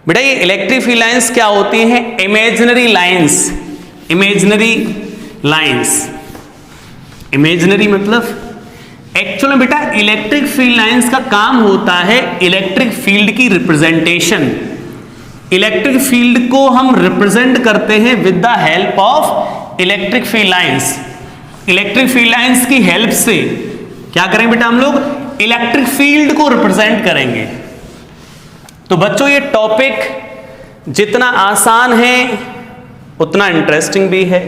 बेटा ये electric field lines क्या होती हैं? Imaginary lines. Imaginary lines, imaginary मतलब एक्चुअल में बेटा इलेक्ट्रिक फील्ड लाइंस का काम होता है इलेक्ट्रिक फील्ड की रिप्रेजेंटेशन। इलेक्ट्रिक फील्ड को हम रिप्रेजेंट करते हैं with the help of electric field lines. Electric field lines की हेल्प से क्या करेंगे बेटा हम लोग? इलेक्ट्रिक फील्ड को रिप्रेजेंट करेंगे। तो बच्चों ये टॉपिक जितना आसान है उतना इंटरेस्टिंग भी है।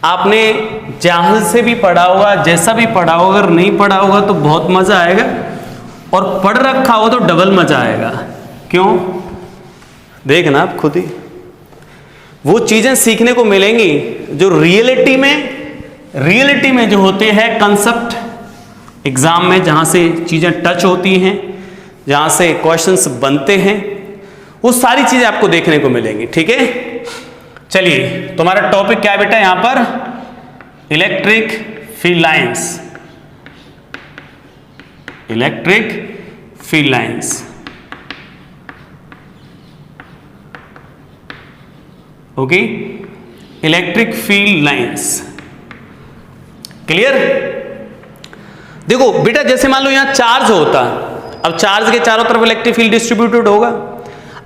आपने जहां से भी पढ़ा होगा, जैसा भी पढ़ा होगा, अगर नहीं पढ़ा होगा तो बहुत मजा आएगा, और पढ़ रखा होगा तो डबल मजा आएगा। क्यों? देखना आप खुद ही, वो चीजें सीखने को मिलेंगी जो रियलिटी में जो होते हैं कंसेप्ट एग्जाम में, जहां से चीजें टच होती हैं, जहां से क्वेश्चंस बनते हैं, वो सारी चीजें आपको देखने को मिलेंगी। ठीक है, चलिए तुम्हारा टॉपिक क्या है बेटा यहां पर? Electric field lines. Electric field lines, okay, electric field lines. Clear? देखो बेटा जैसे मान लो यहां चार्ज होता, अब चार्ज के चारों तरफ इलेक्ट्रिक फील्ड डिस्ट्रीब्यूटेड होगा।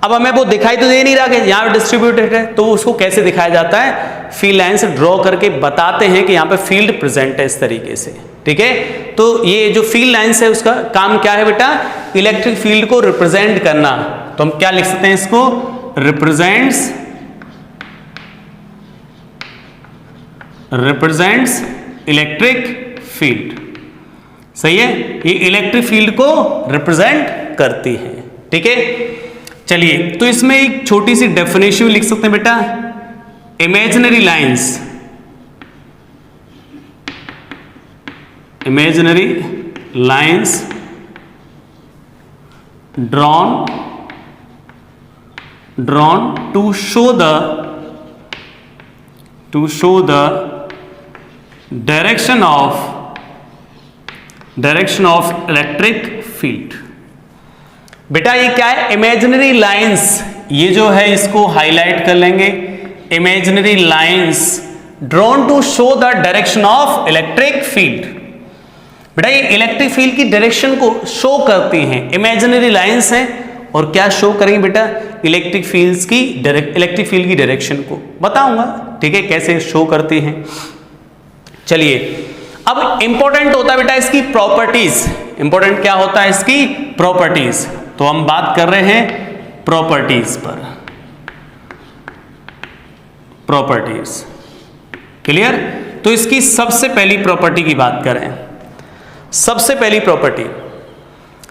अब हमें वो दिखाई तो दे नहीं रहा कि यहां डिस्ट्रीब्यूटेड है, तो उसको कैसे दिखाया जाता है? फील्ड लाइन से ड्रॉ करके बताते हैं कि यहां पे फील्ड प्रेजेंट है इस तरीके से। ठीक है, तो ये जो फील्ड लाइंस है उसका काम क्या है बेटा? इलेक्ट्रिक फील्ड को रिप्रेजेंट करना। तो हम क्या लिख सकते हैं इसको? Represents electric field. सही है, ये इलेक्ट्रिक फील्ड को रिप्रेजेंट करती है। ठीक है, चलिए तो इसमें एक छोटी सी डेफिनेशन लिख सकते हैं बेटा। Imaginary lines, imaginary lines drawn to show the direction of electric field. बेटा ये क्या है? इमेजिनरी लाइंस, ये जो है इसको हाईलाइट कर लेंगे। Imaginary lines drawn to show the direction of electric field. बेटा ये इलेक्ट्रिक फील्ड की डायरेक्शन को शो करती हैं, इमेजिनरी लाइंस हैं, और क्या शो करेंगे बेटा? इलेक्ट्रिक फील्ड की डायरेक्शन को बताऊंगा। ठीक है, कैसे शो करती हैं। चलिए अब इंपॉर्टेंट होता है बेटा इसकी प्रॉपर्टीज। इंपॉर्टेंट क्या होता है? इसकी प्रॉपर्टीज। तो हम बात कर रहे हैं प्रॉपर्टीज पर। Properties clear? तो इसकी सबसे पहली प्रॉपर्टी की बात करें। सबसे पहली प्रॉपर्टी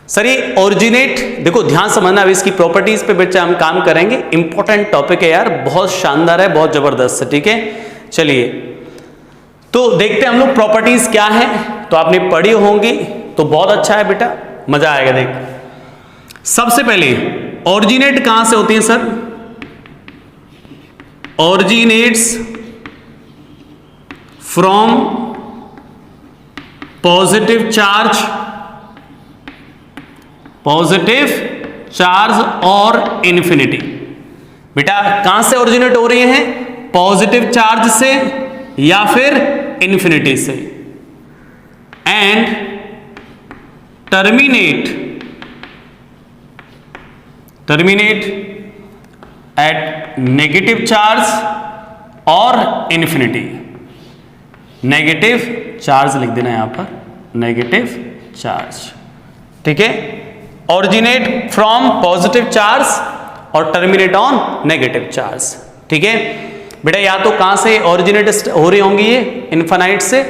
सर ये ओरिजिनेट, देखो ध्यान समझना, अब इसकी प्रॉपर्टीज पे बच्चे हम काम करेंगे। इंपॉर्टेंट टॉपिक है यार, बहुत शानदार है, बहुत जबरदस्त है। ठीक है, चलिए तो देखते हैं हम लोग प्रॉपर्टीज क्या है। तो आपने पढ़ी होंगी तो बहुत अच्छा है बेटा, मजा आएगा। देख सबसे पहले ओरिजिनेट कहां से होती है sir? Originates from positive charge और इन्फिनिटी। बेटा कहां से ओरिजिनेट हो रही हैं? पॉजिटिव चार्ज से या फिर इन्फिनिटी से। And terminate at negative charge और इन्फिनिटी। नेगेटिव चार्ज लिख देना यहां पर, नेगेटिव चार्ज। ठीक है, ओरिजिनेट फ्रॉम पॉजिटिव चार्ज और टर्मिनेट ऑन नेगेटिव चार्ज। ठीक है बेटा, या तो कहां से ओरिजिनेट हो रही होंगी ये? इन्फिनाइट से,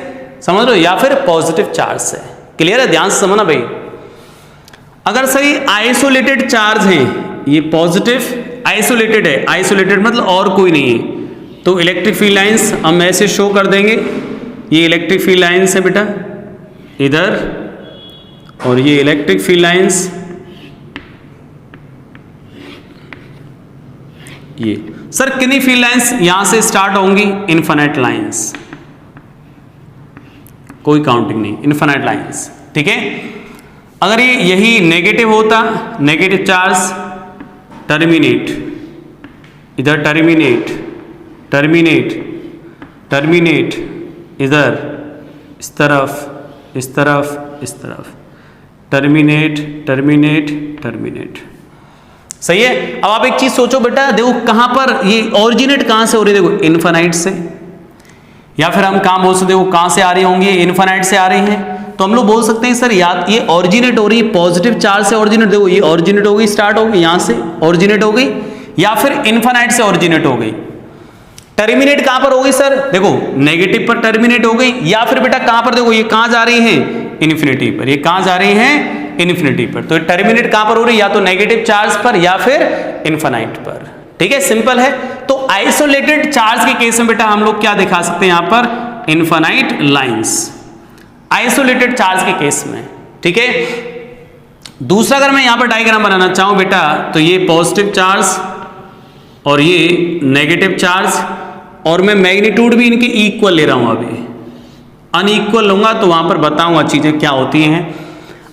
समझ लो, या फिर पॉजिटिव चार्ज से। क्लियर है? ध्यान से समझना भाई। अगर सही आइसोलेटेड चार्ज है, ये पॉजिटिव आइसोलेटेड है, आइसोलेटेड मतलब और कोई नहीं है, तो इलेक्ट्रिक फील्ड लाइंस हम ऐसे शो कर देंगे। ये इलेक्ट्रिक फील्ड लाइंस है बेटा इधर, और ये इलेक्ट्रिक फील्ड लाइंस ये। सर कितनी फील्ड लाइंस यहां से स्टार्ट होंगी? इनफिनिट लाइंस, कोई काउंटिंग नहीं, इनफिनिट लाइंस। ठीक है, अगर ये यही नेगेटिव होता, नेगेटिव चार्ज टर्मिनेट, इधर टर्मिनेट, टर्मिनेट, टर्मिनेट, इधर इस तरफ, इस तरफ, इस तरफ, टर्मिनेट, टर्मिनेट, टर्मिनेट। सही है। अब आप एक चीज सोचो बेटा, देखो कहां पर ये ओरिजिनेट कहां से हो रही है, देखो इन्फिनाइट से, या फिर हम काम बोल सकते हो कहां से आ रही होंगी, इन्फिनाइट से आ रही हैं। तो हम लोग बोल सकते हैं सर या ये ओरिजिनेट हो रही है पॉजिटिव चार्ज से ओरिजिनेट, देखो ये ओरिजिनेट हो गई, स्टार्ट हो गई यहां से ओरिजिनेट हो गई, या फिर इन्फिनाइट से ओरिजिनेट हो गई। टर्मिनेट कहां पर हो गई सर, देखो नेगेटिव पर टर्मिनेट हो गई, या फिर बेटा कहां पर, देखो ये कहां जा रही है, इन्फिनिटी पर, ये कहां जा रही है, इन्फिनिटी पर। तो टर्मिनेट कहां पर हो रही है, या तो नेगेटिव चार्ज पर या फिर इन्फिनाइट पर। ठीक है, सिंपल है। तो आइसोलेटेड चार्ज के केस में बेटा हम लोग क्या दिखा सकते हैं यहां पर, इन्फिनाइट लाइंस, आइसोलेटेड चार्ज के केस में। ठीक है। दूसरा अगर मैं यहां पर डायग्राम बनाना चाहूं बेटा, तो ये पॉजिटिव चार्ज और ये नेगेटिव चार्ज, और मैं मैग्नीट्यूड भी इनके इक्वल ले रहा हूं, अभी अनइक्वल लूंगा तो वहां पर बताऊंगा चीजें क्या होती हैं।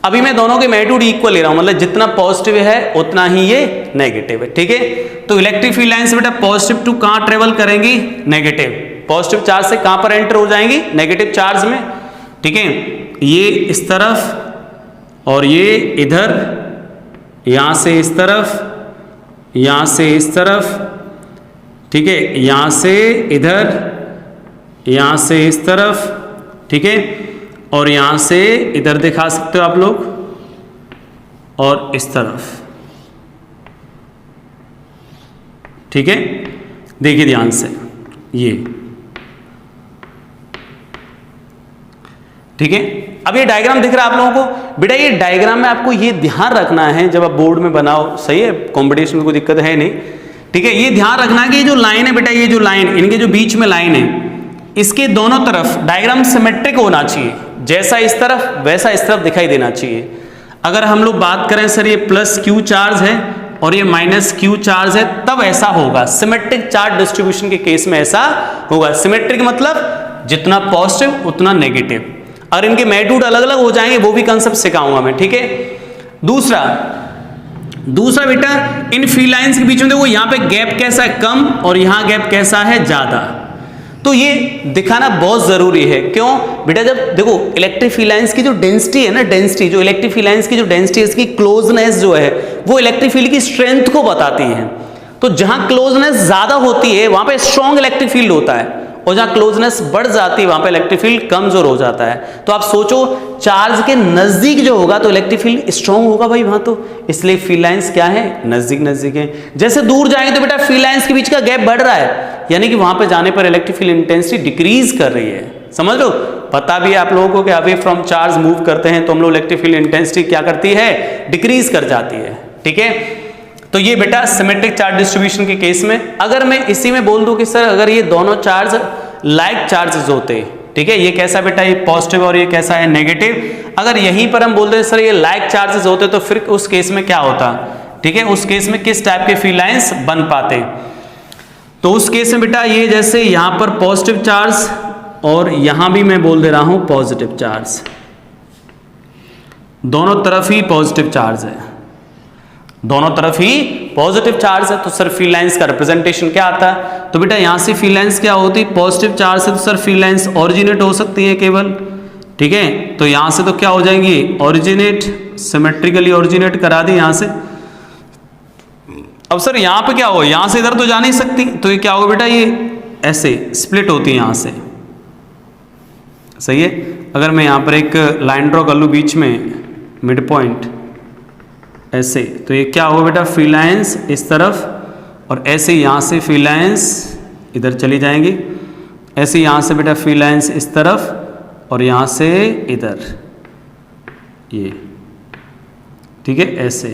अभी मैं दोनों के मैग्नीट्यूड इक्वल ले रहा हूं, मतलब जितना पॉजिटिव है उतना ही ये नेगेटिव है। ठीक है। तो इलेक्ट्रिक फील्ड लाइन से बेटा पॉजिटिव टू कहां ट्रेवल करेंगी, नेगेटिव, पॉजिटिव चार्ज से कहां पर एंटर हो जाएंगी, नेगेटिव चार्ज में। ठीक है। ये इस तरफ और ये इधर, यहां से इस तरफ, यहां से इस तरफ, ठीक है, यहां से इधर, यहां से इस तरफ, ठीक है, और यहां से इधर दिखा सकते हो आप लोग, और इस तरफ। ठीक है, देखिए ध्यान से ये, ठीक है। अब ये डायग्राम दिख रहा है आप लोगों को बेटा, ये डायग्राम में आपको ये ध्यान रखना है जब आप बोर्ड में बनाओ, सही है, कॉम्पिटिशन में कोई दिक्कत है नहीं। ठीक है, ये ध्यान रखना है कि ये जो लाइन है बेटा, ये जो लाइन, इनके जो बीच में लाइन है, इसके दोनों तरफ डायग्राम सिमेट्रिक होना चाहिए, जैसा इस तरफ वैसा इस तरफ दिखाई देना चाहिए। अगर हम लोग बात करें सर ये प्लस क्यू चार्ज है और ये माइनस क्यू चार्ज है, तब ऐसा होगा। सिमेट्रिक चार्ज डिस्ट्रीब्यूशन के केस में ऐसा होगा। सिमेट्रिक मतलब जितना पॉजिटिव उतना नेगेटिव, और इनके मैग्नीट्यूड अलग अलग हो जाएंगे, वो भी कंसेप्ट सिखाऊंगा मैं। ठीक है। दूसरा बेटा, इन फील्ड लाइंस के बीच में देखो यहाँ पे गैप कैसा है, कम, और यहाँ गैप कैसा है, ज्यादा। तो ये दिखाना बहुत जरूरी है। क्यों बेटा, जब देखो इलेक्ट्रिक फील्ड लाइंस की जो डेंसिटी है ना, डेंसिटी जो इलेक्ट्रिक फील्ड लाइंस की जो डेंसिटी है, इसकी क्लोजनेस जो है वो इलेक्ट्रिक फील्ड की स्ट्रेंथ को बताती है। तो जहां क्लोजनेस ज्यादा होती है वहां पे स्ट्रॉन्ग इलेक्ट्रिक फील्ड होता है, और जहां क्लोजनेस बढ़ जाती है वहां पे इलेक्ट्रिक फील्ड कमजोर हो जाता है। तो आप सोचो चार्ज के नजदीक जो होगा तो इलेक्ट्रिक फील्ड स्ट्रांग होगा भाई वहां, तो इसलिए फील्ड लाइंस क्या है, नजदीक नजदीक है। जैसे दूर जाएंगे तो बेटा फील्ड लाइंस के बीच का गैप बढ़ रहा है, यानी कि वहां पे जाने पर इलेक्ट्रिक फील्ड इंटेंसिटी डिक्रीज कर रही है। समझ लो, पता भी है आप लोगों को कि अवे फ्रॉम चार्ज मूव करते हैं तो हम लोग इलेक्ट्रिक फील्ड इंटेंसिटी क्या करती है, डिक्रीज कर जाती है। ठीक है। तो ये बेटा सिमेट्रिक चार्ज डिस्ट्रीब्यूशन के केस में, अगर मैं इसी में बोल दूं कि सर अगर ये दोनों चार्ज लाइक चार्जेस होते, ठीक है, ये कैसा बेटा, ये पॉजिटिव और ये कैसा है, नेगेटिव। अगर यहीं पर हम बोलते हैं सर ये लाइक चार्जेस होते तो फिर उस केस में क्या होता, ठीक है, उस केस में किस टाइप के फील्ड लाइंस बन पाते। तो उस केस में बेटा ये जैसे यहां पर पॉजिटिव चार्ज और यहां भी मैं बोल दे रहा हूं पॉजिटिव चार्ज, दोनों तरफ ही पॉजिटिव चार्ज है, दोनों तरफ ही पॉजिटिव चार्ज है। तो सर फील्ड लाइंस का रिप्रेजेंटेशन क्या आता है, तो बेटा यहां से फील्ड लाइंस क्या होती है, पॉजिटिव चार्ज से तो सर फील्ड लाइंस ओरिजिनेट हो सकती है केवल। ठीक है, तो यहां से तो क्या हो जाएंगी, ओरिजिनेट, सिमेट्रिकली ओरिजिनेट करा दी यहां से। अब सर यहां पे क्या होगा, यहां से इधर तो जा नहीं सकती, तो ये क्या होगा बेटा, ये ऐसे स्प्लिट होती है यहां से। सही है। अगर मैं यहां पर एक लाइन ड्रॉ कर लूं बीच में, मिड पॉइंट ऐसे, तो ये क्या होगा बेटा, फील्ड लाइंस इस तरफ, और ऐसे यहां से फील्ड लाइंस इधर चली जाएंगी, ऐसे यहां से बेटा फील्ड लाइंस इस तरफ, और यहां से इधर ये, ठीक है, ऐसे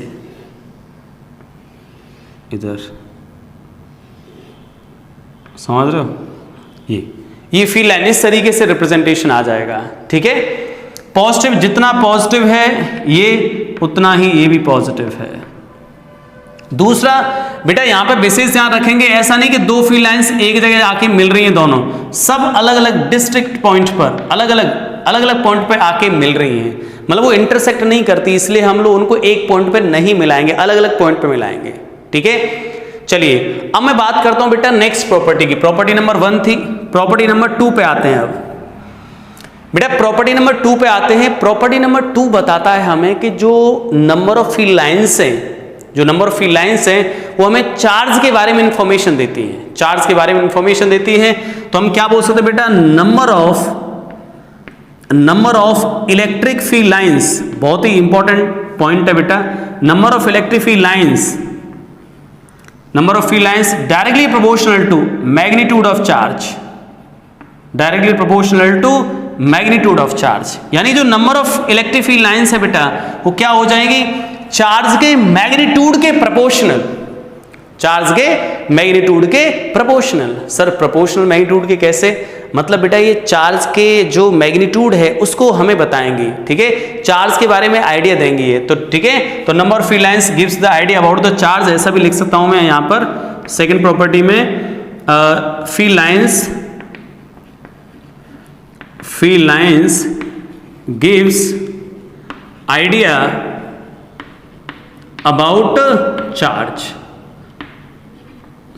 इधर, समझ रहे हो, ये फील्ड लाइन इस तरीके से रिप्रेजेंटेशन आ जाएगा। ठीक है, पॉजिटिव जितना पॉजिटिव है ये उतना ही ये भी पॉजिटिव है। दूसरा बेटा यहां पर विशेष ध्यान रखेंगे, ऐसा नहीं कि दो फील्ड लाइंस एक जगह आके मिल रही हैं, दोनों सब अलग अलग डिस्ट्रिक्ट पॉइंट पर अलग अलग पॉइंट पर आके मिल रही हैं, मतलब वो इंटरसेक्ट नहीं करती, इसलिए हम लोग उनको एक पॉइंट पर नहीं मिलाएंगे, अलग अलग पॉइंट पर मिलाएंगे। ठीक है। चलिए अब मैं बात करता हूं बेटा नेक्स्ट प्रॉपर्टी की। प्रॉपर्टी नंबर 1 थी, प्रॉपर्टी नंबर 2 पे आते हैं। अब बेटा प्रॉपर्टी नंबर 2 पे आते हैं। प्रॉपर्टी नंबर 2 बताता है हमें कि जो नंबर ऑफ फील्ड लाइंस हैं, जो नंबर ऑफ फील्ड लाइंस हैं वो हमें चार्ज के बारे में इंफॉर्मेशन देती हैं, चार्ज के बारे में इंफॉर्मेशन देती है। तो हम क्या बोल सकते हैं बेटा, number of electric field lines, बहुत ही इंपॉर्टेंट पॉइंट है बेटा। Number of electric field lines, number of field lines directly proportional to magnitude of charge, directly proportional to magnitude of charge. यानी जो number of electric field lines है बेटा वो क्या हो जाएगी, चार्ज के मैग्नीट्यूड के प्रोपोर्शनल, चार्ज के मैग्नीट्यूड के प्रोपोर्शनल। सर प्रोपोर्शनल मैग्नीट्यूड के कैसे, मतलब बेटा ये चार्ज के जो मैग्नीट्यूड है उसको हमें बताएंगे, ठीक है, चार्ज के बारे में आइडिया देंगे ये, तो ठीक है। तो number of field lines gives the idea about the charge, ऐसा भी लिख सकता हूं मैं यहां पर सेकंड प्रॉपर्टी में। Field lines gives idea about charge.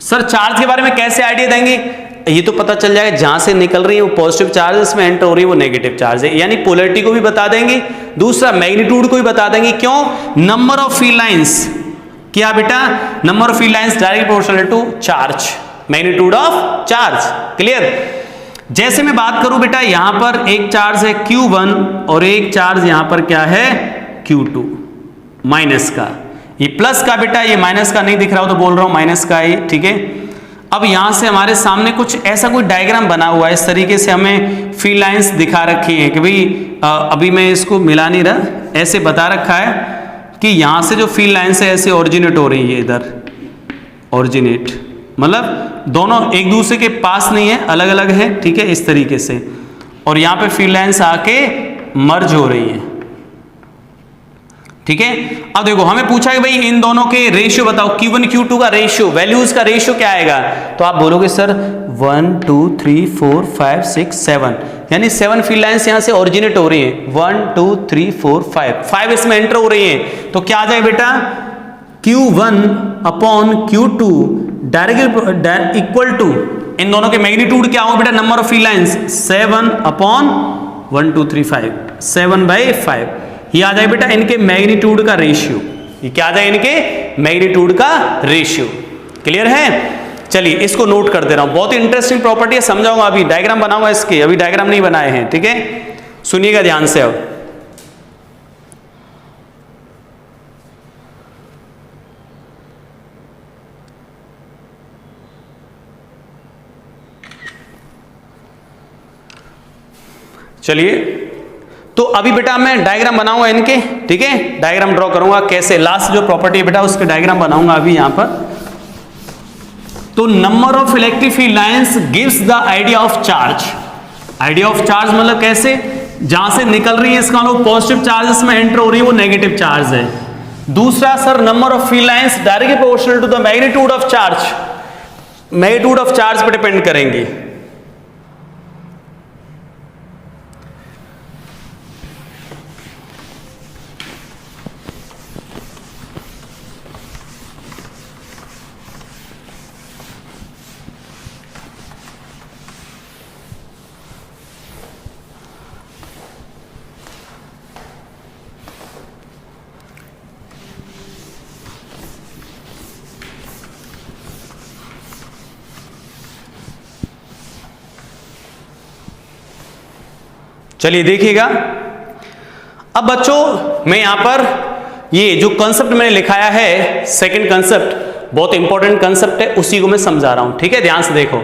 Sir charge के बारे में कैसे आइडिया देंगे, ये तो पता चल जाएगा जहां से निकल रही है वो पॉजिटिव चार्ज, इसमें एंटर हो रही है वो नेगेटिव चार्ज है, यानी पोलैरिटी को भी बता देंगे, दूसरा मैग्नीट्यूड को भी बता देंगे। क्यों, नंबर ऑफ फील्ड लाइंस, क्या बेटा, number of field lines directly proportional to charge, magnitude of charge. Clear. जैसे मैं बात करूं बेटा यहां पर एक चार्ज है Q1 और एक चार्ज यहां पर क्या है Q2 माइनस का, ये प्लस का बेटा, ये माइनस का नहीं दिख रहा हो तो बोल रहा हूं माइनस का ही, ठीक है। अब यहां से हमारे सामने कुछ ऐसा कोई डायग्राम बना हुआ है, इस तरीके से हमें फील्ड लाइंस दिखा रखी है कि भाई अभी मैं इसको मिला नहीं रहा, ऐसे बता रखा है कि यहां से जो फील्ड लाइंस है ऐसे ओरिजिनेट हो रही है, इधर ओरिजिनेट, मतलब दोनों एक दूसरे के पास नहीं है, अलग अलग है, ठीक है, इस तरीके से, और यहां पे फील्ड लाइंस आके मर्ज हो रही है, ठीक है। अब देखो हमें पूछा है भाई इन दोनों के रेशियो बताओ, Q1 Q2 का रेशियो, वैल्यूज का रेशियो क्या आएगा, तो आप बोलोगे सर 1 2 3 4 5 6 7, यानी 7 फील्ड लाइंस यहां से ओरिजिनेट हो रही हैं, 1 2 3 4 5 इसमें एंटर हो रही हैं, तो क्या आ जाए बेटा Q1 upon Q2 directly equal to, इन दोनों के मैग्नीट्यूड क्या होगा बेटा, number of field lines 7 upon 1 2 3 5, 7/5, ये आ जाए बेटा इनके मैग्नीट्यूड का रेशियो, ये क्या आ जाए इनके मैग्नीट्यूड का रेशियो। क्लियर है। चलिए इसको नोट कर दे रहा हूं, बहुत ही इंटरेस्टिंग प्रॉपर्टी है, समझाऊंगा, अभी डायग्राम बनाऊंगा इसके, अभी डायग्राम नहीं बनाए हैं, ठीक है, सुनिएगा ध्यान से। अब चलिए तो अभी बेटा मैं डायग्राम बनाऊंगा इनके, ठीक है, डायग्राम ड्रॉ करूंगा कैसे, लास्ट जो प्रॉपर्टी है बेटा उसके डायग्राम बनाऊंगा अभी यहां पर। तो number of electric field lines gives the idea of charge, idea of charge मतलब कैसे, जहां से निकल रही है इसका मतलब पॉजिटिव चार्ज में एंटर हो रही है वो नेगेटिव चार्ज है। दूसरा sir number of field lines directly proportional to the magnitude of charge, magnitude of charge पर डिपेंड करेंगे। चलिए देखिएगा, अब बच्चों मैं यहां पर ये जो कंसेप्ट मैंने लिखाया है, सेकंड कंसेप्ट बहुत इंपॉर्टेंट कंसेप्ट है, उसी को मैं समझा रहा हूं, ठीक है, ध्यान से देखो।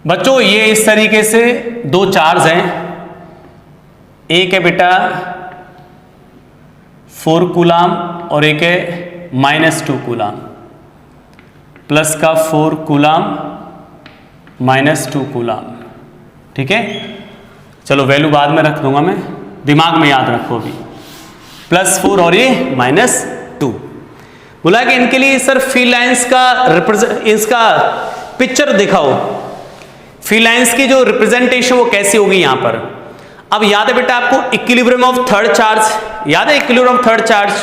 बच्चों ये इस तरीके से दो चार्ज हैं, एक है बेटा 4 कूलाम और एक है -2 कूलाम, प्लस का 4 कूलाम -2 कूलाम, ठीक है। चलो वैल्यू बाद में रख दूंगा मैं, दिमाग में याद रखो अभी, +4 और ये -2। बोला कि इनके लिए सर फील्ड लाइंस का इसका पिक्चर दिखाओ, फील्ड लाइंस की जो रिप्रेजेंटेशन वो कैसी होगी यहां पर। अब याद है बेटा आपको इक्विलिब्रियम ऑफ थर्ड चार्ज, याद है इक्विलिब्रियम ऑफ थर्ड चार्ज,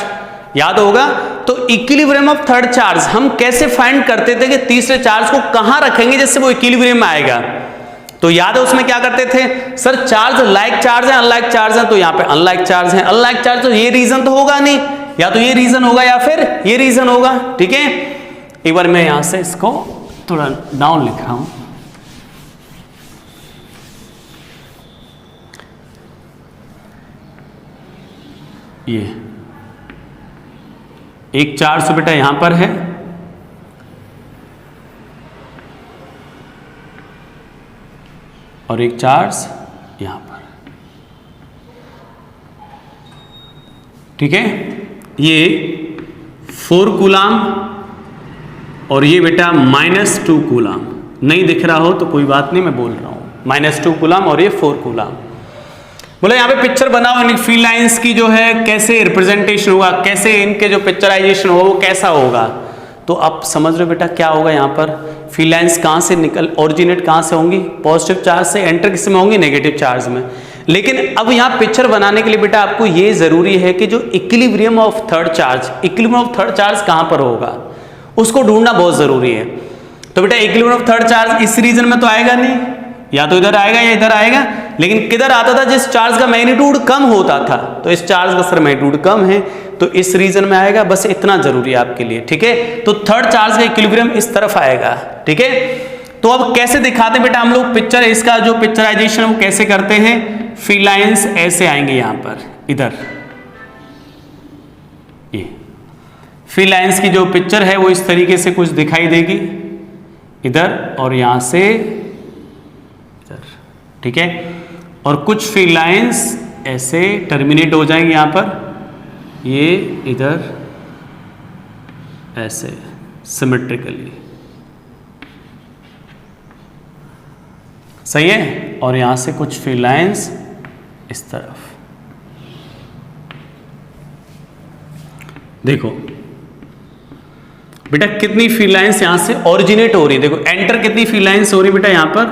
याद होगा। तो इक्विलिब्रियम ऑफ थर्ड चार्ज हम कैसे फाइंड करते थे कि तीसरे चार्ज को कहां रखेंगे जिससे वो इक्विलिब्रियम में आएगा। तो याद है उसमें क्या करते थे, सर चार्ज लाइक चार्ज है अनलाइक चार्ज है, तो यहाँ पे अनलाइक चार्ज है, अनलाइक चार्ज, तो ये रीजन तो होगा नहीं, या तो ये रीजन होगा या फिर ये रीजन होगा। ठीक है, एक बार मैं यहां से इसको थोड़ा डाउन लिख रहा हूं। ये एक चार्ज तो बेटा यहां पर है, और एक चार्ज यहां पर। ठीक है, ये 4 कूलाम और ये बेटा -2 कूलाम। नहीं दिख रहा हो तो कोई बात नहीं, मैं बोल रहा हूं -2 कूलाम और ये 4 कूलाम। बोले यहाँ पे पिक्चर बनाओ इन फील्ड लाइंस की जो है कैसे रिप्रेजेंटेशन होगा, कैसे इनके जो पिक्चराइजेशन होगा वो कैसा होगा। तो आप समझ रहे हो बेटा क्या होगा यहाँ पर, फील्ड लाइंस कहाँ से निकल ओरिजिनेट कहाँ से होंगी, पॉजिटिव चार्ज से, एंटर किस में होंगी, नेगेटिव चार्ज में। लेकिन अब यहाँ पिक्चर बनाने के लिए बेटा आपको ये जरूरी है कि जो equilibrium of third charge, equilibrium of third charge कहाँ पर होगा उसको ढूंढना बहुत जरूरी है। तो बेटा इक्विलिब्रियम ऑफ थर्ड चार्ज इस रीजन में तो आएगा नहीं, या तो इधर आएगा या इधर आएगा, लेकिन किधर आता था, जिस चार्ज का मैग्नीट्यूड कम होता था। तो इस चार्ज का सर मैग्नीट्यूड कम है तो इस रीजन में आएगा, बस इतना जरूरी है आपके लिए। ठीक है, तो थर्ड चार्ज का इक्विलिब्रियम इस तरफ आएगा। ठीक है, तो अब कैसे दिखाते हैं बेटा हम लोग पिक्चर, इसका जो पिक्चराइजेशन वो कैसे करते हैं, फील्ड लाइंस ऐसे आएंगे यहां पर, इधर ये फील्ड लाइंस की जो पिक्चर है वो इस तरीके से कुछ दिखाई देगी इधर, और यहां से इधर। ठीक है, और कुछ फील्ड लाइंस ऐसे टर्मिनेट हो जाएंगे यहां पर, ये इधर ऐसे सिमेट्रिकली, सही है, और यहां से कुछ फील्ड लाइंस इस तरफ। देखो बेटा कितनी फील्ड लाइंस यहां से ओरिजिनेट हो रही है, देखो एंटर कितनी फील्ड लाइंस हो रही है बेटा यहां पर,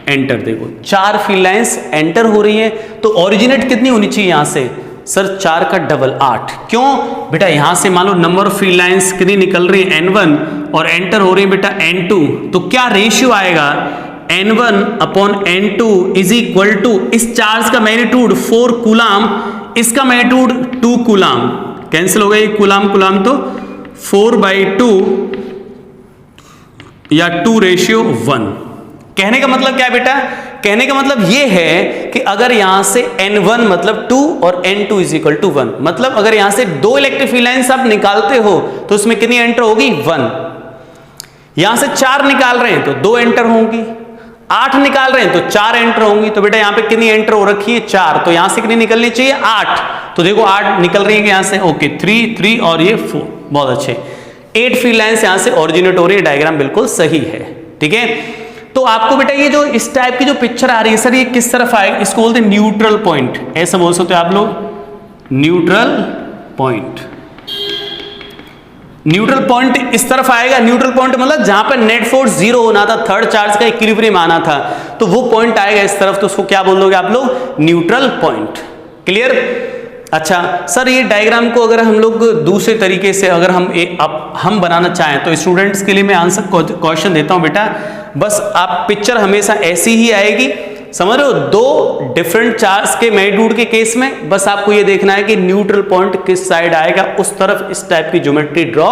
एंटर देखो 4 फील्ड लाइंस एंटर हो रही है, तो ओरिजिनेट कितनी होनी चाहिए यहां से, सर 4 का डबल 8। क्यों बेटा, यहां से मान लो नंबर ऑफ फील्ड लाइंस कितनी निकल रही है N1 और एंटर हो रही है बेटा N2, तो क्या रेशियो आएगा, N1 upon N2 is equal to इस चार्ज का मैग्नीट्यूड 4 कूलाम, इसका मैग्नीट्यूड 2 कूलाम, कैंसिल हो गया ये कूलाम कूलाम, तो 4/2 या 2:1। कहने का मतलब क्या है बेटा, कहने का मतलब ये है कि अगर यहां से N1 मतलब 2 और N2 इज इक्वल टू 1, मतलब अगर यहां से 2 इलेक्ट्रिक फील्ड लाइंस आप निकालते हो तो उसमें कितनी एंटर होगी, 1। यहां से 4 निकाल रहे हैं तो 2 एंटर होंगी, 8 निकाल रहे हैं तो 4 एंटर होंगी। तो बेटा यहां पे कितनी एंटर हो रखी है, 4, तो यहां से कितनी निकलनी चाहिए, 8। तो देखो 8 निकल रही है यहां से, ओके 3 और ये 4, बहुत अच्छे, 8 फील्ड लाइंस यहां से ओरिजिनेट हो रही है, डायग्राम बिल्कुल सही है। ठीक है, तो आपको बेटा ये जो इस टाइप की जो पिक्चर आ रही है सर, ये किस तरफ आएगी, इसको बोलते हैं न्यूट्रल पॉइंट, ऐसा बोल सकते हो आप लोग, न्यूट्रल पॉइंट। न्यूट्रल पॉइंट इस तरफ आएगा, न्यूट्रल पॉइंट मतलब जहां पर नेट फोर्स 0 होना था, थर्ड चार्ज का इक्विलिब्रियम आना था, तो वो पॉइंट आएगा इस तरफ, तो उसको क्या बोल दोगे आप लोग, न्यूट्रल पॉइंट। क्लियर। अच्छा सर, ये डायग्राम को अगर हम लोग दूसरे तरीके से अगर हम बनाना चाहें तो स्टूडेंट्स के लिए मैं आंसर क्वेश्चन देता हूं बेटा, बस आप पिक्चर हमेशा ऐसी ही आएगी, समझ रहे हो, 2 डिफरेंट चार्ज के मैग्नीट्यूड के केस में बस आपको ये देखना है कि न्यूट्रल पॉइंट किस साइड आएगा, उस तरफ इस टाइप की ज्योमेट्री ड्रॉ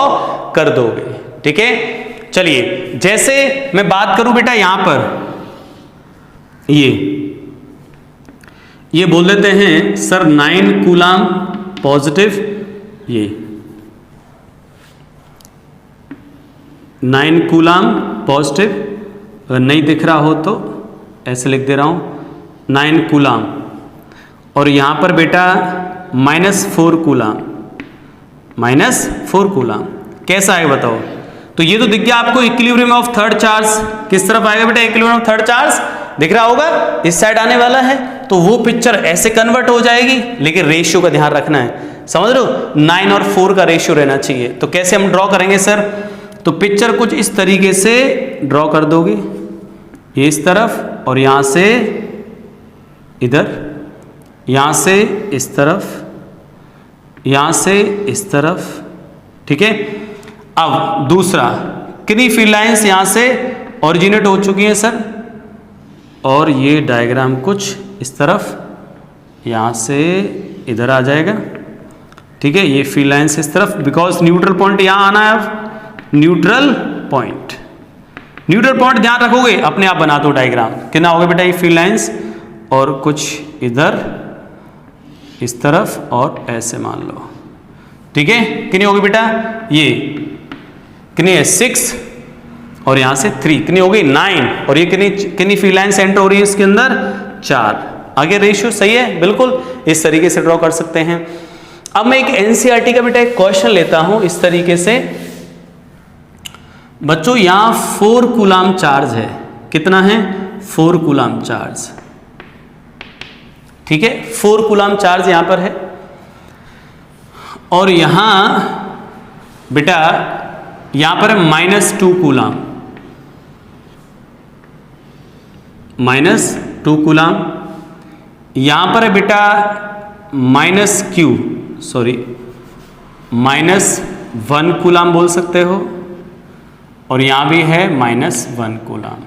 कर दोगे। ठीक है, चलिए जैसे मैं बात करूं बेटा यहां पर ये बोल देते हैं सर 9 कूलाम पॉजिटिव, ये 9 कूलाम पॉजिटिव, अगर नहीं दिख रहा हो तो ऐसे लिख दे रहा हूं 9 कूलाम, और यहां पर बेटा -4 कूलाम, -4 कूलाम कैसा आएगा बताओ। तो ये तो दिख गया आपको इक्विलिब्रियम ऑफ थर्ड चार्ज, किस तरफ आएगा बेटा, इक्विलिब्रियम ऑफ थर्ड चार्ज दिख रहा होगा, इस साइड आने वाला है, तो वो पिक्चर ऐसे कन्वर्ट हो जाएगी, लेकिन रेशियो का ध्यान रखना है, समझ रहे हो, 9 और 4 का रेशियो रहना चाहिए। तो कैसे हम ड्रॉ करेंगे सर, तो पिक्चर कुछ इस तरीके से ड्रॉ कर दोगे, ये इस तरफ और यहां से इधर, यहां से इस तरफ, यहां से इस तरफ, ठीक है। अब दूसरा, कितनी फील्ड लाइंस यहां से ओरिजिनेट हो चुकी हैं सर, और ये डायग्राम कुछ इस तरफ यहां से इधर आ जाएगा, ठीक है। ये फील्ड लाइंस इस तरफ, बिकॉज न्यूट्रल पॉइंट यहां आना है। अब न्यूट्रल पॉइंट, न्यूट्रल पॉइंट ध्यान रखोगे, अपने आप बना दो डायग्राम। कितना होगा बेटा ये फील्ड लाइंस, और कुछ इधर इस तरफ और ऐसे मान लो, ठीक है। कितनी होगी बेटा, ये कितनी है 6, और यहां से 3, कितनी हो गई 9, और ये कितनी फील्ड लाइंस एंटर हो रही है इसके अंदर 4। आगे रेशियो सही है, बिल्कुल इस तरीके से ड्रॉ कर सकते हैं। अब मैं एक एनसीईआरटी का बेटा एक क्वेश्चन लेता हूं इस तरीके से। बच्चों यहां 4 कूलाम चार्ज है, कितना है 4 कूलाम चार्ज, ठीक है। 4 कूलाम चार्ज यहां पर है, और यहां बेटा यहां पर है -2 कूलाम, -2 कूलाम। यहां पर है बेटा -1 कूलाम बोल सकते हो, और यहां भी है -1 कूलाम,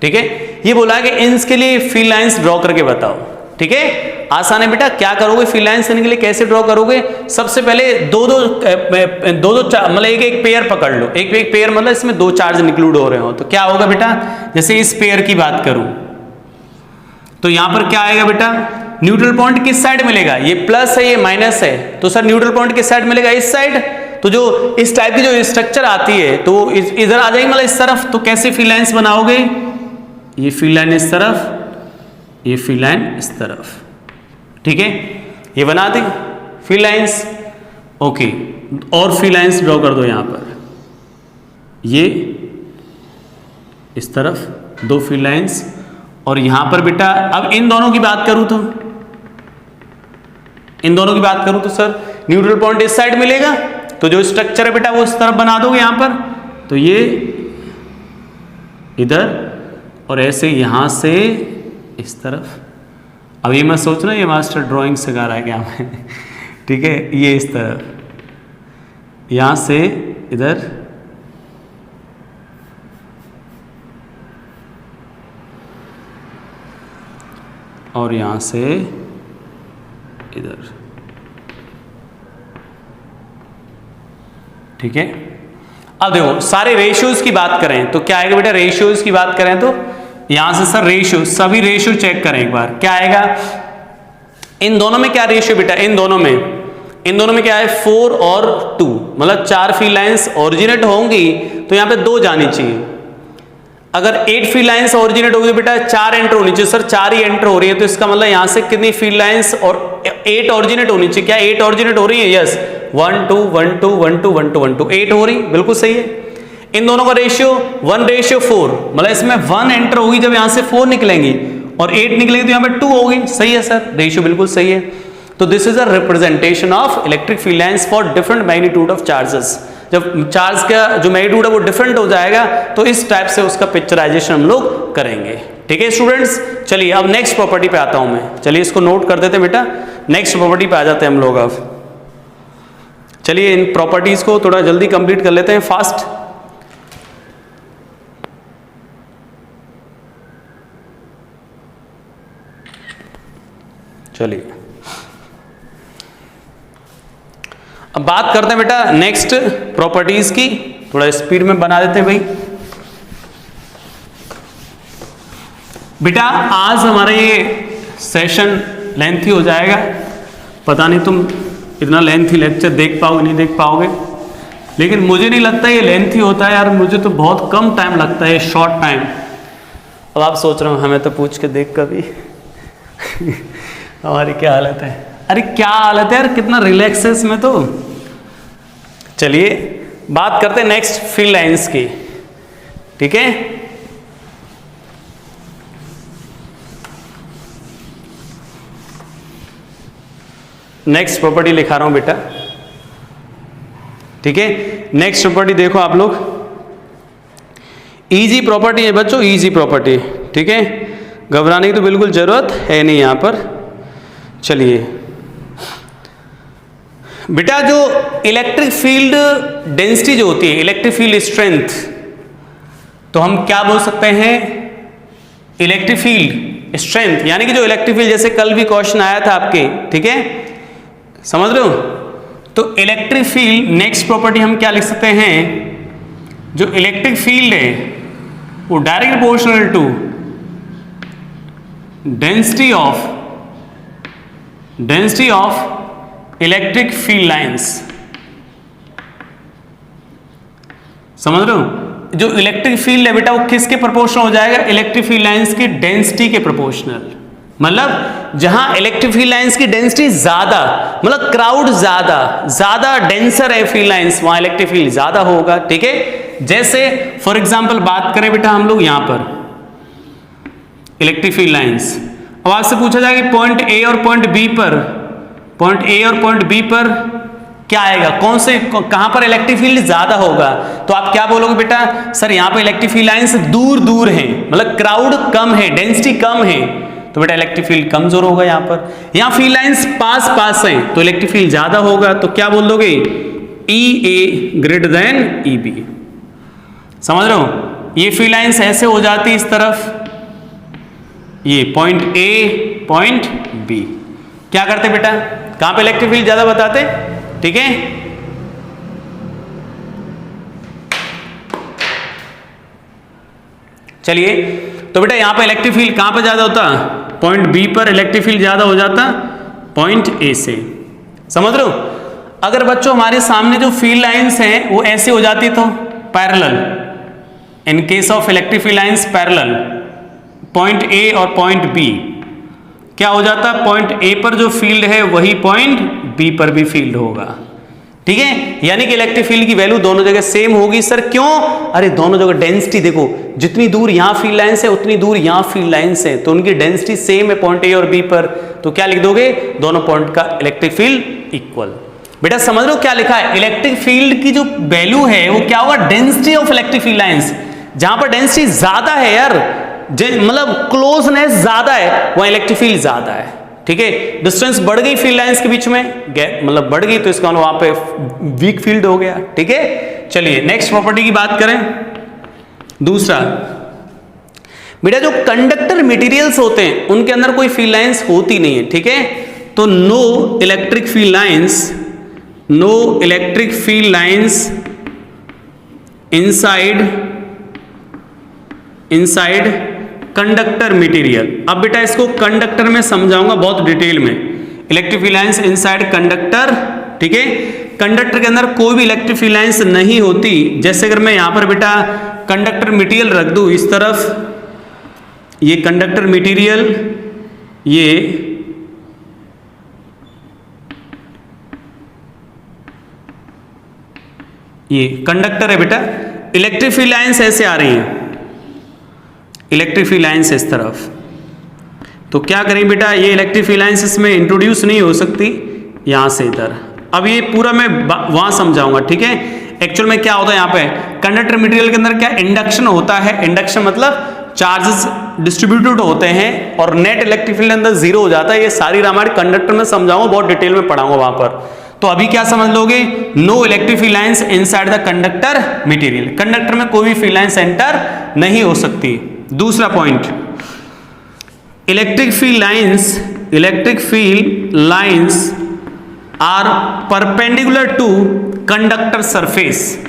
ठीक है। ये बोला है कि इन्स के लिए फील्ड लाइंस ड्रॉ करके बताओ, ठीक है। आसान है बेटा, क्या करोगे फील्ड लाइंस के लिए कैसे ड्रॉ करोगे। सबसे पहले दो मतलब एक पेयर पकड़ लो, एक पेयर मतलब इसमें 2 चार्ज इंक्लूड हो रहे हो, तो क्या होगा बेटा, जैसे इस पेयर की बात करूं तो यहां पर क्या आएगा बेटा, न्यूट्रल पॉइंट किस साइड मिलेगा, ये प्लस है ये माइनस है, तो सर न्यूट्रल पॉइंट किस साइड मिलेगा, इस साइड। तो जो इस टाइप की जो स्ट्रक्चर आती है तो इधर आ जाएगी मतलब इस तरफ, तो कैसे फील्ड लाइंस बनाओगे, ये फील्ड लाइन इस तरफ, ये फील्ड लाइन इस तरफ, ठीक है। ये बना दी फील्ड लाइंस, ओके। और फील्ड लाइंस ड्रॉ कर दो यहां पर, ये इस तरफ 2 फील्ड लाइंस, और यहां पर बेटा अब इन दोनों की बात करूं तो, इन दोनों की बात करूं तो सर न्यूट्रल पॉइंट इस साइड मिलेगा, तो जो स्ट्रक्चर है बेटा वो इस तरफ बना दोगे यहां पर, तो ये इधर और ऐसे यहां से इस तरफ। अब ये मत सोचना ये मास्टर ड्राइंग सिखा रहा है क्या हमें, ठीक है। ये इस तरफ यहां से इधर, और यहां से इधर, ठीक है। अब देखो सारे रेशियोज की बात करें तो क्या आएगा बेटा, रेशियोज की बात करें तो यहां से सर रेशियो, सभी रेशियो चेक करें एक बार, क्या आएगा इन दोनों में, क्या रेशियो बेटा, इन दोनों में क्या है 4 और 2, मतलब 4 फील्ड लाइंस ओरिजिनेट होंगी तो यहां पे 2 जानी चाहिए। अगर 8 फील्ड लाइंस ओरिजिनेट होगी तो बेटा 4 एंटर होनी चाहिए, सर 4 ही एंटर हो रही है, तो इसका मतलब यहां से कितनी फील्ड लाइंस और 8 ओरिजिनेट होनी चाहिए। क्या 8 ओरिजिनेट हो रही है, यस 1 2 1 2 1 2 1 2 1 2 8 हो रही, बिल्कुल सही है। इन दोनों का रेशियो 1:4, मतलब इसमें 1 एंटर होगी जब यहां से 4 निकलेंगी, और 8 निकलेगी तो यहां पे 2 होगी, सही है सर, रेशियो बिल्कुल सही है। तो this is a representation of electric field lines for different magnitude of charges. जब चार्ज का जो मैग्नीट्यूड है वो डिफरेंट हो जाएगा तो इस टाइप से उसका पिक्चराइजेशन हम लोग करेंगे, ठीक है स्टूडेंट्स। चलिए अब नेक्स्ट प्रॉपर्टी पे आता हूं मैं, चलिए इसको नोट कर देते हैं बेटा, नेक्स्ट प्रॉपर्टी पे आ जाते हैं हम लोग। अब चलिए इन प्रॉपर्टीज को थोड़ा जल्दी कंप्लीट कर लेते हैं, फास्ट। चलिए अब बात करते हैं बेटा नेक्स्ट प्रॉपर्टीज की, थोड़ा स्पीड में बना देते हैं भाई। बेटा आज हमारा ये सेशन लेंथी हो जाएगा, पता नहीं तुम इतना लेंथी लेक्चर देख पाओगे नहीं देख पाओगे, लेकिन मुझे नहीं लगता ये लेंथी होता है यार, मुझे तो बहुत कम टाइम लगता है, शॉर्ट टाइम। अब आप सोच रहे हो हमें तो पूछ के देख कभी हमारी क्या हालत है, अरे क्या हालत है यार, कितना रिलैक्स है इसमें तो। चलिए बात करते हैं नेक्स्ट फील्ड लाइंस की, ठीक है। नेक्स्ट प्रॉपर्टी लिखा रहा हूं बेटा, ठीक है। नेक्स्ट प्रॉपर्टी देखो आप लोग, इजी प्रॉपर्टी है बच्चों, इजी प्रॉपर्टी, ठीक है, घबराने की तो बिल्कुल जरूरत है नहीं यहां पर। चलिए बेटा, जो इलेक्ट्रिक फील्ड डेंसिटी जो होती है, इलेक्ट्रिक फील्ड स्ट्रेंथ, तो हम क्या बोल सकते हैं? इलेक्ट्रिक फील्ड स्ट्रेंथ, यानी कि जो इलेक्ट्रिक फील्ड, जैसे कल भी क्वेश्चन आया था आपके, ठीक है, समझ रहे हो? तो इलेक्ट्रिक फील्ड, नेक्स्ट प्रॉपर्टी हम क्या लिख सकते हैं? जो इलेक्ट्रिक फील्ड है वो direct proportional to density of electric field lines. समझ रहे हो? जो इलेक्ट्रिक फील्ड है बेटा वो किसके प्रोपोर्शनल हो जाएगा? इलेक्ट्रिक फील्ड लाइंस की डेंसिटी के प्रोपोर्शनल। मतलब जहां इलेक्ट्रिक फील्ड लाइंस की डेंसिटी ज्यादा, मतलब क्राउड ज्यादा डेंसर है फील्ड लाइंस, वहां इलेक्ट्रिक फील्ड ज्यादा होगा, ठीक है। जैसे फॉर एग्जांपल बात करें बेटा हम लोग यहां पर इलेक्ट्रिक फील्ड लाइंस, अब आपसे पूछा जाए कि पॉइंट ए और पॉइंट बी पर क्या आएगा, कहां पर इलेक्ट्रिक फील्ड ज्यादा होगा? तो आप क्या बोलोगे बेटा? सर यहां पर इलेक्ट्रिक फील्ड लाइंस दूर हैं, मतलब क्राउड कम है, डेंसिटी कम है, तो बेटा इलेक्ट्रिक फील्ड कमजोर होगा। यहां फील्ड लाइंस पास हैं तो इलेक्ट्रिक फील्ड ज्यादा होगा, तो क्या बोल दोगे? EA greater than EB। समझ रहे हो? ये फील्ड लाइंस ऐसे हो जाती इस तरफ, ये पॉइंट A पॉइंट B, क्या करते बेटा? कहां पे इलेक्ट्रिक फील्ड ज्यादा बताते, ठीक है। चलिए, तो बेटा यहां पे इलेक्ट्रिक फील्ड कहां पर ज्यादा होता? पॉइंट B पर इलेक्ट्रिक फील्ड ज्यादा हो जाता पॉइंट A से। समझ रहे हो? अगर बच्चों हमारे सामने जो फील्ड लाइंस हैं वो ऐसे हो जाती तो parallel, in case of electric field lines parallel, point A और पॉइंट B, क्या हो जाता? पॉइंट A पर जो फील्ड है वही पॉइंट B पर भी फील्ड होगा, ठीक है। यानी कि इलेक्ट्रिक फील्ड की वैल्यू दोनों जगह सेम होगी। सर क्यों? अरे दोनों जगह डेंसिटी देखो, जितनी दूर यहां फील्ड लाइंस है उतनी दूर यहां फील्ड लाइंस है, तो उनकी डेंसिटी सेम है पॉइंट A और B पर, तो क्या लिख दोगे? दोनों पॉइंट का इलेक्ट्रिक फील्ड इक्वल। बेटा समझ लो क्या लिखा है? इलेक्ट्रिक फील्ड की जो वैल्यू है वो क्या होगा? Density of electric field lines. जहां पर डेंसिटी ज्यादा है यार, मतलब क्लोजनेस ज्यादा है, वहां इलेक्ट्रिक फील्ड ज्यादा है, ठीक है। डिस्टेंस बढ़ गई फील्ड लाइंस के बीच में, मतलब बढ़ गई, तो इसका मतलब वहां पे वीक फील्ड हो गया, ठीक है। चलिए नेक्स्ट प्रॉपर्टी की बात करें। दूसरा बेटा, जो कंडक्टर मटेरियल्स होते हैं उनके अंदर कोई फील्ड लाइंस होती नहीं है, ठीक है। तो no electric field lines inside conductor material. अब बेटा इसको कंडक्टर में समझाऊंगा बहुत डिटेल में। Electric field lines inside conductor, ठीक है। कंडक्टर के अंदर कोई भी इलेक्ट्रिक फील्ड लाइंस नहीं होती। जैसे अगर मैं यहां पर बेटा कंडक्टर मटेरियल रख दूं इस तरफ, ये कंडक्टर मटेरियल, ये कंडक्टर है बेटा, इलेक्ट्रिक फील्ड लाइंस ऐसे आ रही हैं, इलेक्ट्रिक फील्ड लाइंस इस तरफ, तो क्या करें बेटा? ये इलेक्ट्रिक फील्ड लाइंस इसमें इंट्रोड्यूस नहीं हो सकती यहां से इधर। अब ये पूरा मैं वहां समझाऊंगा, ठीक है। एक्चुअल में क्या होता है यहाँ पे कंडक्टर मटेरियल के अंदर क्या इंडक्शन होता है। इंडक्शन मतलब चार्जेस डिस्ट्रीब्यूटेड होते हैं और नेट इलेक्ट्रिक फील्ड अंदर जीरो हो जाता है। ये सारी रामायण कंडक्टर में समझाऊंगा, बहुत डिटेल में पढ़ाऊंगा वहां पर। तो अभी क्या समझ लोगे? No electric field lines inside the conductor material, conductor में कोई भी फील्ड लाइंस एंटर नहीं हो सकती। दूसरा point, electric field lines are perpendicular to conductor surface.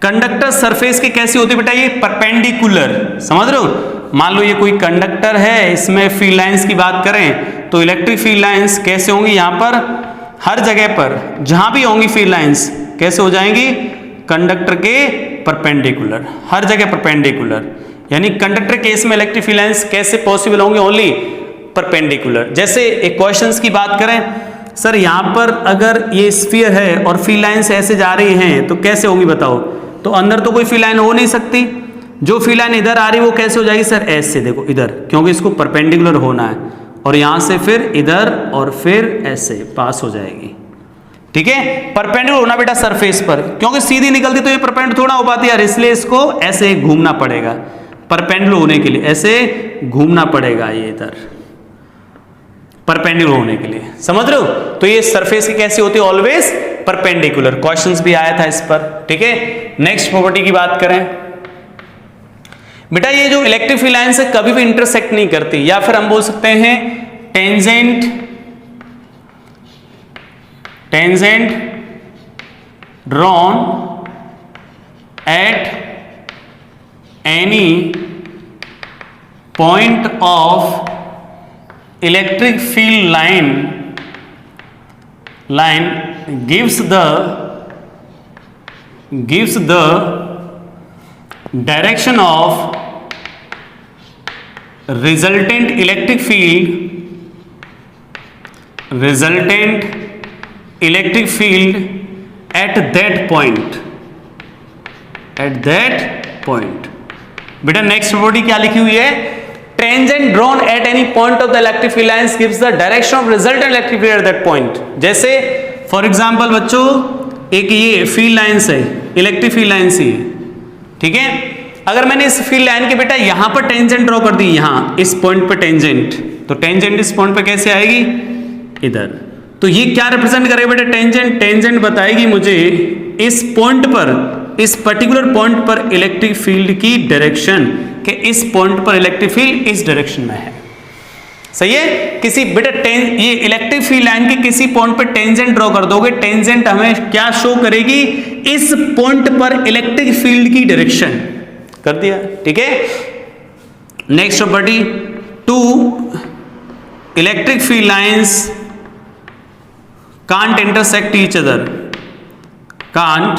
Conductor surface के कैसी होती है बेटा? ये परपेंडिकुलर, समझ रहे हो? मान लो ये कोई कंडक्टर है, इसमें फील्ड लाइंस की बात करें तो इलेक्ट्रिक फील्ड लाइंस कैसे होंगी? यहां पर हर जगह पर जहां भी होंगी फील्ड लाइंस कैसे हो जाएंगी? कंडक्टर के परपेंडिकुलर, हर जगह परपेंडिकुलर। यानी कंडक्टर केस में इलेक्ट्रिक फील्ड लाइंस कैसे पॉसिबल होंगे? Only perpendicular. जैसे एक क्वेश्चंस की बात करें, सर यहां पर अगर ये स्फीयर है और फील्ड लाइंस ऐसे जा रही हैं तो कैसे होगी बताओ? तो अंदर तो कोई फील्ड लाइन हो नहीं सकती। जो फील्ड लाइन इधर आ रही है वो कैसे हो जाएगी? सर ऐसे, देखो इधर, क्योंकि इसको परपेंडिकुलर होना है, और यहां से फिर इधर और फिर ऐसे पास हो जाएगी, ठीक है। परपेंडिकुलर होना बेटा सरफेस पर, क्योंकि सीधी निकलती तो ये परपेंडिकुलर थोड़ा हो पाती है यार, इसलिए इसको ऐसे घूमना पड़ेगा। परपेंडिकुलर होने के लिए ऐसे घूमना पड़ेगा ये इधर परपेंडिकुलर होने के लिए, समझ रहे हो। तो ये सरफेस की कैसी होती है, ऑलवेज परपेंडिकुलर। क्वेश्चंस भी आया था इस पर, ठीक है। नेक्स्ट प्रॉपर्टी की बात करें बेटा, ये जो इलेक्ट्रिक फील्ड लाइंस है कभी भी इंटरसेक्ट नहीं करती, या फिर हम बोल सकते हैं tangent drawn at any point of electric field line gives the direction of resultant electric field at that point। बेटा नेक्स्ट प्रॉपर्टी क्या लिखी हुई है, tangent drawn at any point of the electric field lines gives the direction of resultant electric field at that point. जैसे for example बच्चों, एक ये field lines है, इलेक्ट्रिक फील्ड लाइंस ही, ठीक है। अगर मैंने इस फील्ड लाइन के बेटा यहां पर टेंजेंट ड्रॉ कर दी, यहां इस पॉइंट पर टेंजेंट, तो टेंजेंट इस पॉइंट पर कैसे आएगी, इधर। तो ये क्या रिप्रेजेंट करेगा बेटा, टेंजेंट बताएगी मुझे इस पॉइंट पर, इस पर्टिकुलर पॉइंट पर इलेक्ट्रिक फील्ड की डायरेक्शन, कि इस पॉइंट पर इलेक्ट्रिक फील्ड इस डायरेक्शन में है, सही है। किसी बेटा ये इलेक्ट्रिक फील्ड लाइन के किसी पॉइंट पर टेंजेंट ड्रॉ कर दोगे, टेंजेंट हमें क्या शो करेगी, इस पॉइंट पर इलेक्ट्रिक फील्ड की डायरेक्शन, कर दिया, ठीक है। Next property, two electric field lines can't intersect each other, can't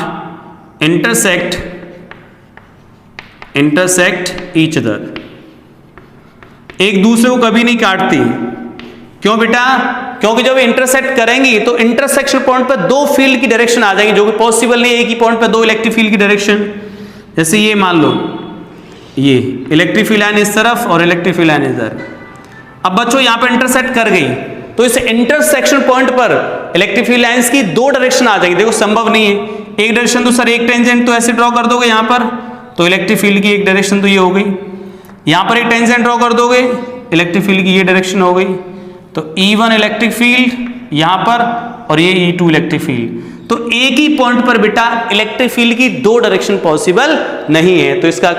intersect each other, एक दूसरे को कभी नहीं काटती। क्यों बेटा, क्योंकि जब इंटरसेक्ट करेंगी तो इंटरसेक्शन पॉइंट पर दो फील्ड की डायरेक्शन आ जाएगी, जो कि पॉसिबल नहीं है एक ही पॉइंट पर दो इलेक्ट्रिक फील्ड की डायरेक्शन। जैसे ये मान लो, ये इलेक्ट्रिक फील्ड लाइन इस तरफ और इलेक्ट्रिक फील्ड लाइन इधर। अब बच्चों यहां पर इंटरसेक्ट कर गई, तो इस इंटरसेक्शन पॉइंट पर इलेक्ट्रिक फील्ड लाइंस की दो डायरेक्शन आ जाएगी। देखो संभव नहीं है एक डायरेक्शन, तो सर एक टेंजेंट तो ऐसे ड्रॉ कर दोगे यहां पर, तो इलेक्ट्रिक फील्ड की एक डायरेक्शन तो ये हो गई, यहां पर एक टेंजेंट ड्रॉ कर दोगे, इलेक्ट्रिक फील्ड की ये डायरेक्शन हो गई, तो E1 इलेक्ट्रिक फील्ड यहां पर और ये E2 इलेक्ट्रिक फील्ड। तो एक ही पॉइंट पर बेटा इलेक्ट्रिक फील्ड की दो डायरेक्शन पॉसिबल नहीं है, तो इसका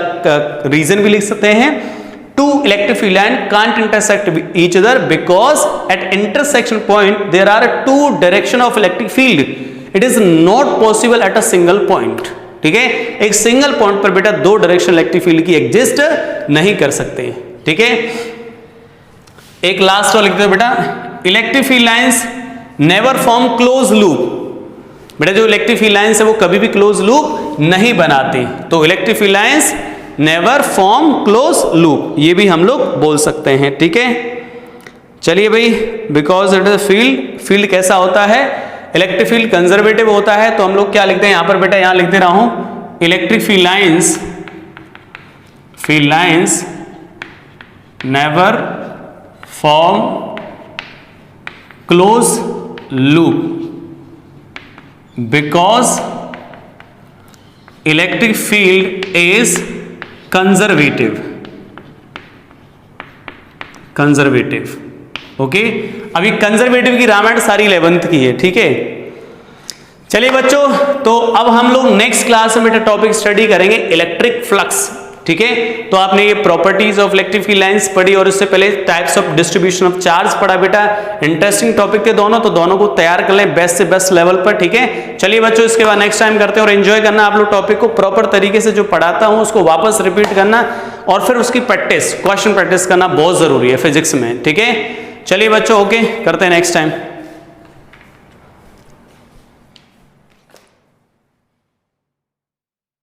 रीजन भी लिख सकते हैं, two electric field line can't intersect each other because at intersection point there are two direction of electric field, it is not possible at a single point, ठीक है। एक सिंगल पॉइंट पर बेटा दो डायरेक्शन इलेक्ट्रिक फील्ड की exist नहीं कर सकते, ठीक है। एक लास्ट और लिखते हैं बेटा, electric field lines never form close loop. बेटा जो इलेक्ट्रिक फील्ड लाइंस है वो कभी भी क्लोज लूप नहीं बनाती, तो electric field lines never form close loop, ये भी हम लोग बोल सकते हैं, ठीक है। चलिए भाई, बिकॉज इट इज फील्ड कैसा होता है, इलेक्ट्रिक फील्ड कंजर्वेटिव होता है, तो हम लोग क्या लिखते हैं यहां पर बेटा, यहां लिखते रहा हूं, electric field lines never form close loop because electric field is conservative, okay. अभी कंजर्वेटिव की रामायण सारी 11th की है, ठीक है। चलिए बच्चों, तो अब हम लोग नेक्स्ट क्लास में बेटा टॉपिक स्टडी करेंगे इलेक्ट्रिक फ्लक्स, ठीक है। तो आपने ये properties of electric field lines पढ़ी और इससे पहले types of distribution of charge पढ़ा बेटा। इंटरेस्टिंग टॉपिक थे दोनों, तो दोनों को तैयार कर लें बेस्ट से बेस्ट लेवल पर, ठीक है। चलिए बच्चों, इसके बाद नेक्स्ट टाइम करते हैं, और एंजॉय करना आप लोग टॉपिक को, प्रॉपर तरीके से जो पढ़ाता हूं उसको वापस रिपीट करना, और फिर उसकी क्वेश्चन प्रैक्टिस करना बहुत जरूरी है फिजिक्स में, ठीक है। चलिए बच्चों, ओके, करते हैं नेक्स्ट टाइम।